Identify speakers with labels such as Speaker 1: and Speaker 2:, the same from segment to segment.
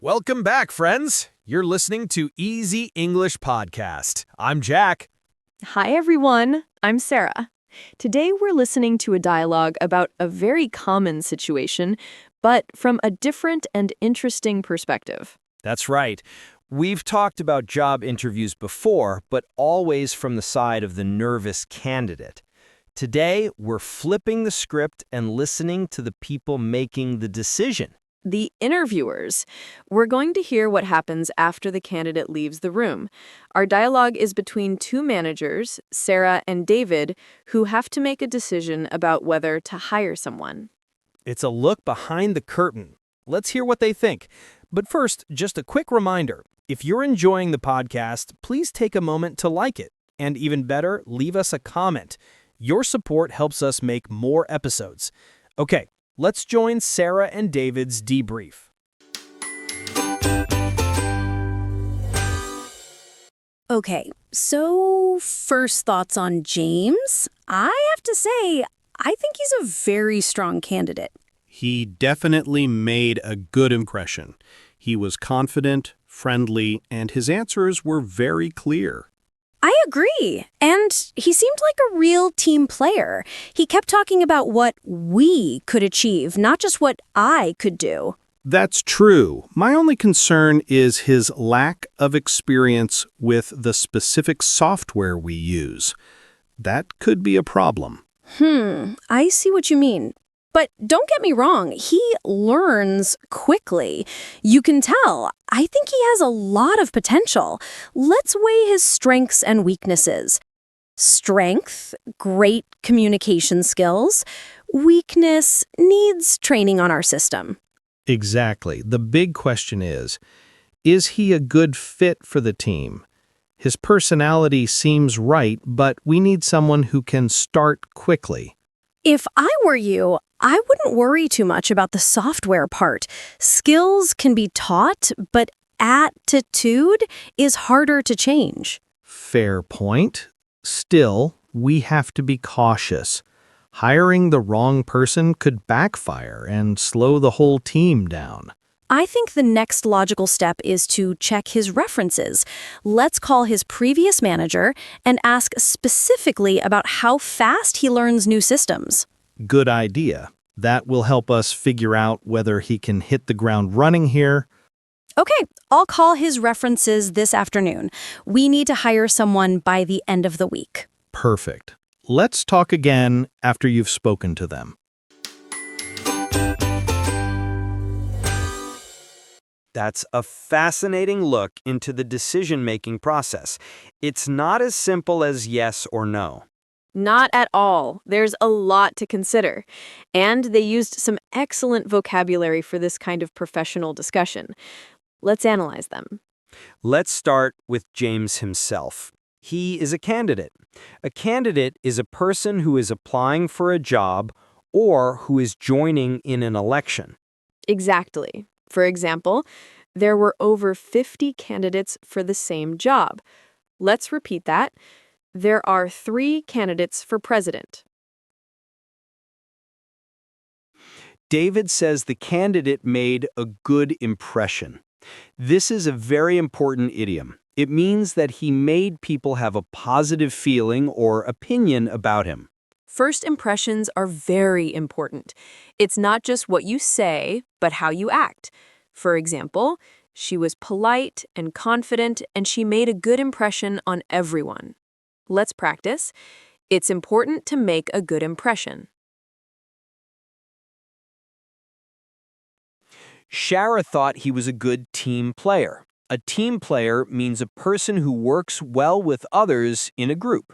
Speaker 1: Welcome back, friends. You're listening to Easy English Podcast. I'm Jack.
Speaker 2: Hi, everyone. I'm Sarah. Today, we're listening to a dialogue about a very common situation, but from a different and interesting perspective.
Speaker 1: That's right. We've talked about job interviews before, but always from the side of the nervous candidate. Today, we're flipping the script and listening to the people making the decision.
Speaker 2: The interviewers. We're going to hear what happens after the candidate leaves the room. Our dialogue is between two managers, Sarah and David, who have to make a decision about whether to hire someone.
Speaker 1: It's a look behind the curtain. Let's hear what they think. But first, just a quick reminder. If you're enjoying the podcast, please take a moment to like it. And even better, leave us a comment. Your support helps us make more episodes. Okay, let's join Sarah and David's debrief.
Speaker 3: Okay, so first thoughts on James. I have to say, I think he's a very strong candidate.
Speaker 4: He definitely made a good impression. He was confident, friendly, and his answers were very clear.
Speaker 3: I agree. And he seemed like a real team player. He kept talking about what we could achieve, not just what I could do.
Speaker 4: That's true. My only concern is his lack of experience with the specific software we use. That could be a problem.
Speaker 3: I see what you mean. But don't get me wrong, he learns quickly. You can tell. I think he has a lot of potential. Let's weigh his strengths and weaknesses. Strength, great communication skills. Weakness, needs training on our system.
Speaker 4: Exactly. The big question is he a good fit for the team? His personality seems right, but we need someone who can start quickly.
Speaker 3: If I were you, I wouldn't worry too much about the software part. Skills can be taught, but attitude is harder to change.
Speaker 4: Fair point. Still, we have to be cautious. Hiring the wrong person could backfire and slow the whole team down.
Speaker 3: I think the next logical step is to check his references. Let's call his previous manager and ask specifically about how fast he learns new systems.
Speaker 4: Good idea. That will help us figure out whether he can hit the ground running here.
Speaker 3: Okay, I'll call his references this afternoon. We need to hire someone by the end of the week.
Speaker 4: Perfect. Let's talk again after you've spoken to them.
Speaker 1: That's a fascinating look into the decision-making process. It's not as simple as yes or no.
Speaker 2: Not at all. There's a lot to consider. And they used some excellent vocabulary for this kind of professional discussion. Let's analyze them.
Speaker 1: Let's start with James himself. He is a candidate. A candidate is a person who is applying for a job or who is joining in an election.
Speaker 2: Exactly. For example, there were over 50 candidates for the same job. Let's repeat that. There are 3 candidates for president.
Speaker 1: David says the candidate made a good impression. This is a very important idiom. It means that he made people have a positive feeling or opinion about him.
Speaker 2: First impressions are very important. It's not just what you say, but how you act. For example, she was polite and confident, and she made a good impression on everyone. Let's practice. It's important to make a good impression.
Speaker 1: Shara thought he was a good team player. A team player means a person who works well with others in a group.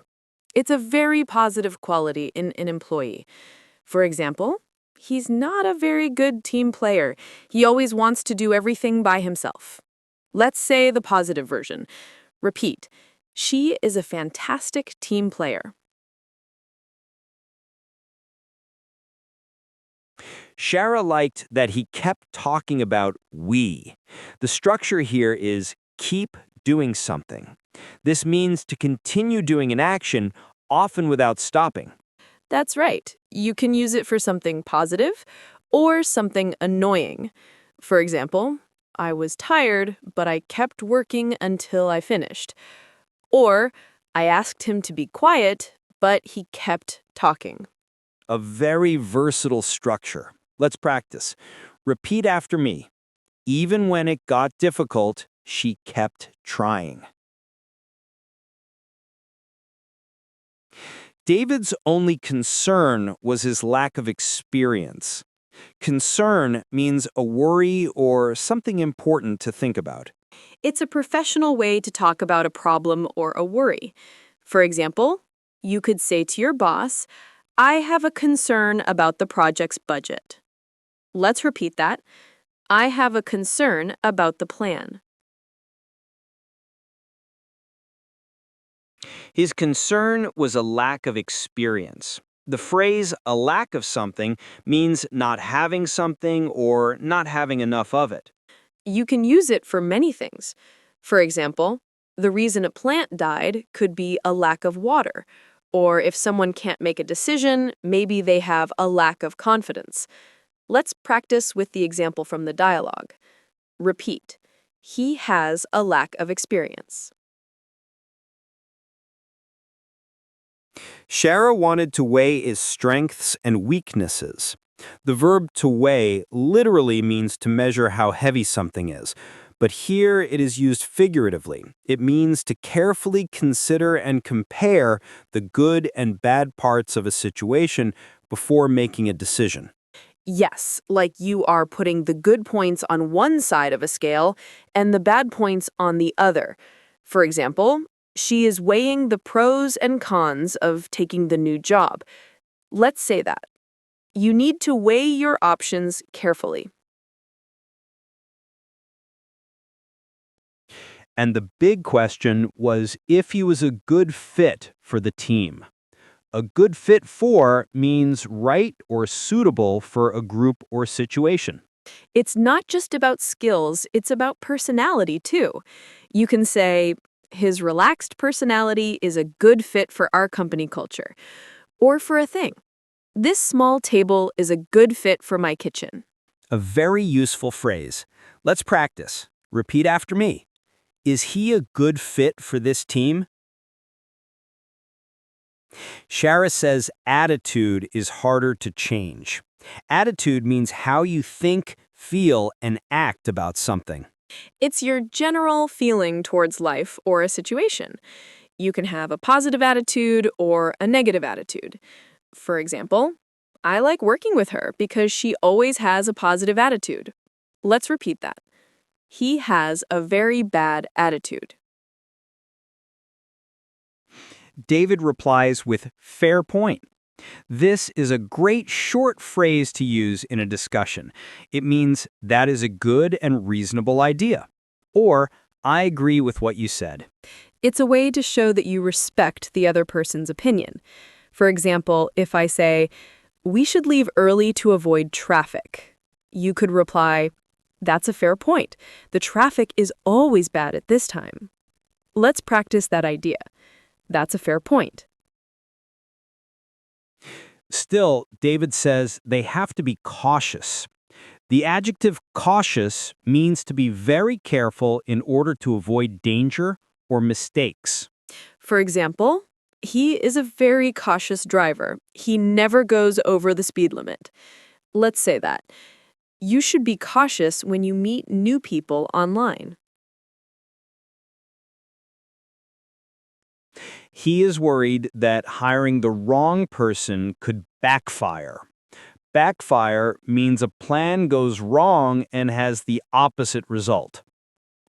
Speaker 2: It's a very positive quality in an employee. For example, he's not a very good team player. He always wants to do everything by himself. Let's say the positive version. Repeat. She is a fantastic team player.
Speaker 1: Shara liked that he kept talking about we. The structure here is keep doing something. This means to continue doing an action, often without stopping.
Speaker 2: That's right. You can use it for something positive or something annoying. For example, I was tired, but I kept working until I finished. Or, I asked him to be quiet, but he kept talking.
Speaker 1: A very versatile structure. Let's practice. Repeat after me. Even when it got difficult, she kept trying. David's only concern was his lack of experience. Concern means a worry or something important to think about.
Speaker 2: It's a professional way to talk about a problem or a worry. For example, you could say to your boss, I have a concern about the project's budget. Let's repeat that. I have a concern about the plan.
Speaker 1: His concern was a lack of experience. The phrase a lack of something means not having something or not having enough of it.
Speaker 2: You can use it for many things. For example, the reason a plant died could be a lack of water. Or if someone can't make a decision, maybe they have a lack of confidence. Let's practice with the example from the dialogue. Repeat. He has a lack of experience.
Speaker 1: Shara wanted to weigh his strengths and weaknesses. The verb to weigh literally means to measure how heavy something is, but here it is used figuratively. It means to carefully consider and compare the good and bad parts of a situation before making a decision.
Speaker 2: Yes, like you are putting the good points on one side of a scale and the bad points on the other. For example, she is weighing the pros and cons of taking the new job. Let's say that. You need to weigh your options carefully.
Speaker 1: And the big question was if he was a good fit for the team. A good fit for means right or suitable for a group or situation.
Speaker 2: It's not just about skills, it's about personality too. You can say, his relaxed personality is a good fit for our company culture. Or for a thing. This small table is a good fit for my kitchen.
Speaker 1: A very useful phrase. Let's practice. Repeat after me. Is he a good fit for this team? Shara says attitude is harder to change. Attitude means how you think, feel, and act about something.
Speaker 2: It's your general feeling towards life or a situation. You can have a positive attitude or a negative attitude. For example, I like working with her because she always has a positive attitude. Let's repeat that. He has a very bad attitude.
Speaker 1: David replies with fair point. This is a great short phrase to use in a discussion. It means that is a good and reasonable idea. Or, I agree with what you said.
Speaker 2: It's a way to show that you respect the other person's opinion. For example, if I say, we should leave early to avoid traffic, you could reply, that's a fair point. The traffic is always bad at this time. Let's practice that idea. That's a fair point.
Speaker 1: Still, David says they have to be cautious. The adjective cautious means to be very careful in order to avoid danger or mistakes.
Speaker 2: For example, he is a very cautious driver. He never goes over the speed limit. Let's say that. You should be cautious when you meet new people online.
Speaker 1: He is worried that hiring the wrong person could backfire. Backfire means a plan goes wrong and has the opposite result.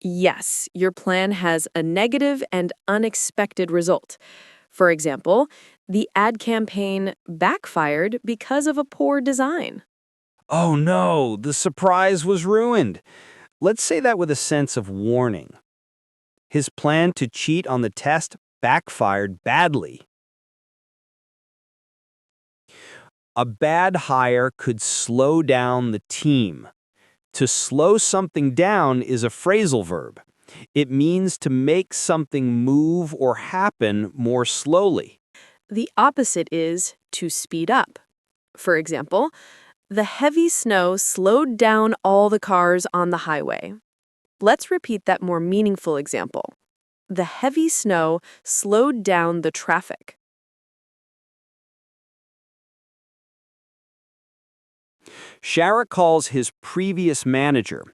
Speaker 2: Yes, your plan has a negative and unexpected result. For example, the ad campaign backfired because of a poor design.
Speaker 1: Oh no, the surprise was ruined. Let's say that with a sense of warning. His plan to cheat on the test backfired badly. A bad hire could slow down the team. To slow something down is a phrasal verb. It means to make something move or happen more slowly.
Speaker 2: The opposite is to speed up. For example, the heavy snow slowed down all the cars on the highway. Let's repeat that more meaningful example. The heavy snow slowed down the traffic.
Speaker 1: Shara calls his previous manager.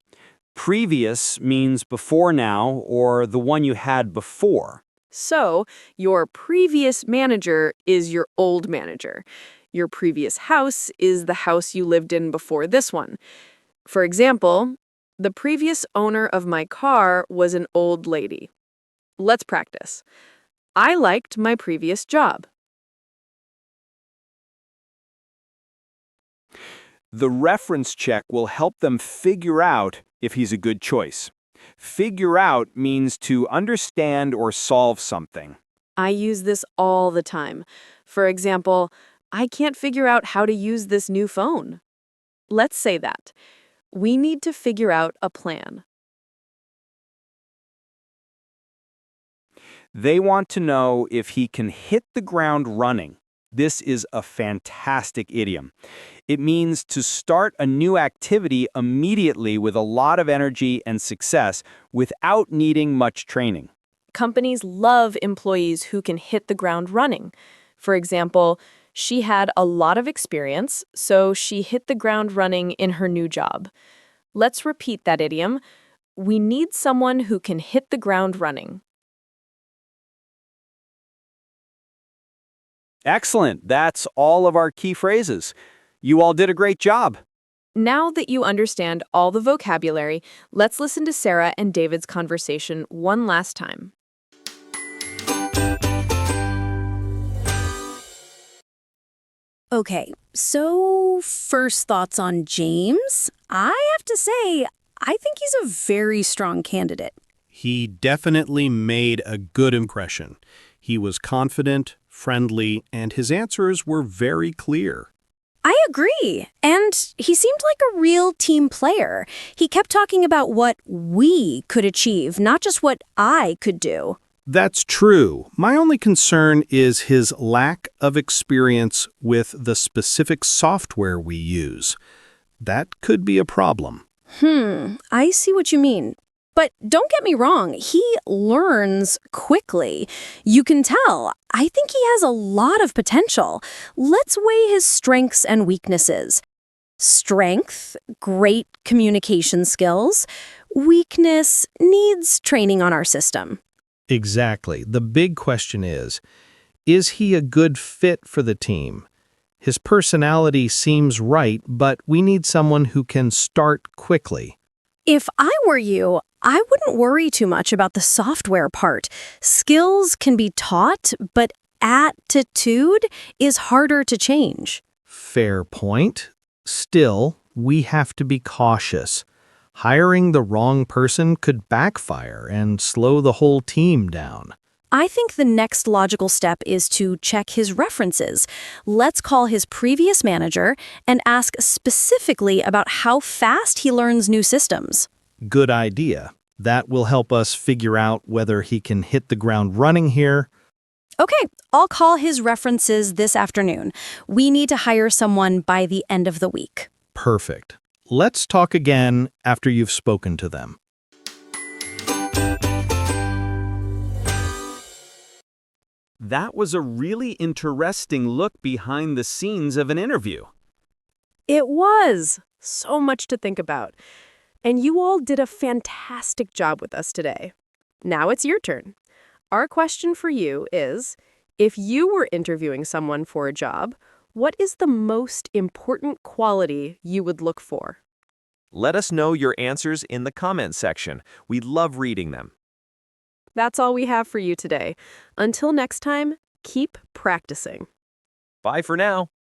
Speaker 1: Previous means before now or the one you had before.
Speaker 2: So, your previous manager is your old manager. Your previous house is the house you lived in before this one. For example, the previous owner of my car was an old lady. Let's practice. I liked my previous job.
Speaker 1: The reference check will help them figure out if he's a good choice. Figure out means to understand or solve something.
Speaker 2: I use this all the time. For example, I can't figure out how to use this new phone. Let's say that. We need to figure out a plan.
Speaker 1: They want to know if he can hit the ground running. This is a fantastic idiom. It means to start a new activity immediately with a lot of energy and success without needing much training.
Speaker 2: Companies love employees who can hit the ground running. For example, she had a lot of experience, so she hit the ground running in her new job. Let's repeat that idiom. We need someone who can hit the ground running.
Speaker 1: Excellent. That's all of our key phrases. You all did a great job.
Speaker 2: Now that you understand all the vocabulary, let's listen to Sarah and David's conversation one last time.
Speaker 3: Okay, so first thoughts on James. I have to say, I think he's a very strong candidate.
Speaker 4: He definitely made a good impression. He was confident, friendly, and his answers were very clear.
Speaker 3: I agree. And he seemed like a real team player. He kept talking about what we could achieve, not just what I could do.
Speaker 4: That's true. My only concern is his lack of experience with the specific software we use. That could be a problem.
Speaker 3: I see what you mean. But don't get me wrong, he learns quickly. You can tell. I think he has a lot of potential. Let's weigh his strengths and weaknesses. Strength, great communication skills. Weakness, needs training on our system.
Speaker 4: Exactly. The big question is he a good fit for the team? His personality seems right, but we need someone who can start quickly.
Speaker 3: If I were you, I wouldn't worry too much about the software part. Skills can be taught, but attitude is harder to change.
Speaker 4: Fair point. Still, we have to be cautious. Hiring the wrong person could backfire and slow the whole team down.
Speaker 3: I think the next logical step is to check his references. Let's call his previous manager and ask specifically about how fast he learns new systems.
Speaker 4: Good idea. That will help us figure out whether he can hit the ground running here.
Speaker 3: Okay, I'll call his references this afternoon. We need to hire someone by the end of the week.
Speaker 4: Perfect. Let's talk again after you've spoken to them.
Speaker 1: That was a really interesting look behind the scenes of an interview.
Speaker 2: It was so much to think about. And you all did a fantastic job with us today. Now it's your turn. Our question for you is, if you were interviewing someone for a job, what is the most important quality you would look for?
Speaker 5: Let us know your answers in the comments section. We love reading them.
Speaker 2: That's all we have for you today. Until next time, keep practicing.
Speaker 5: Bye for now.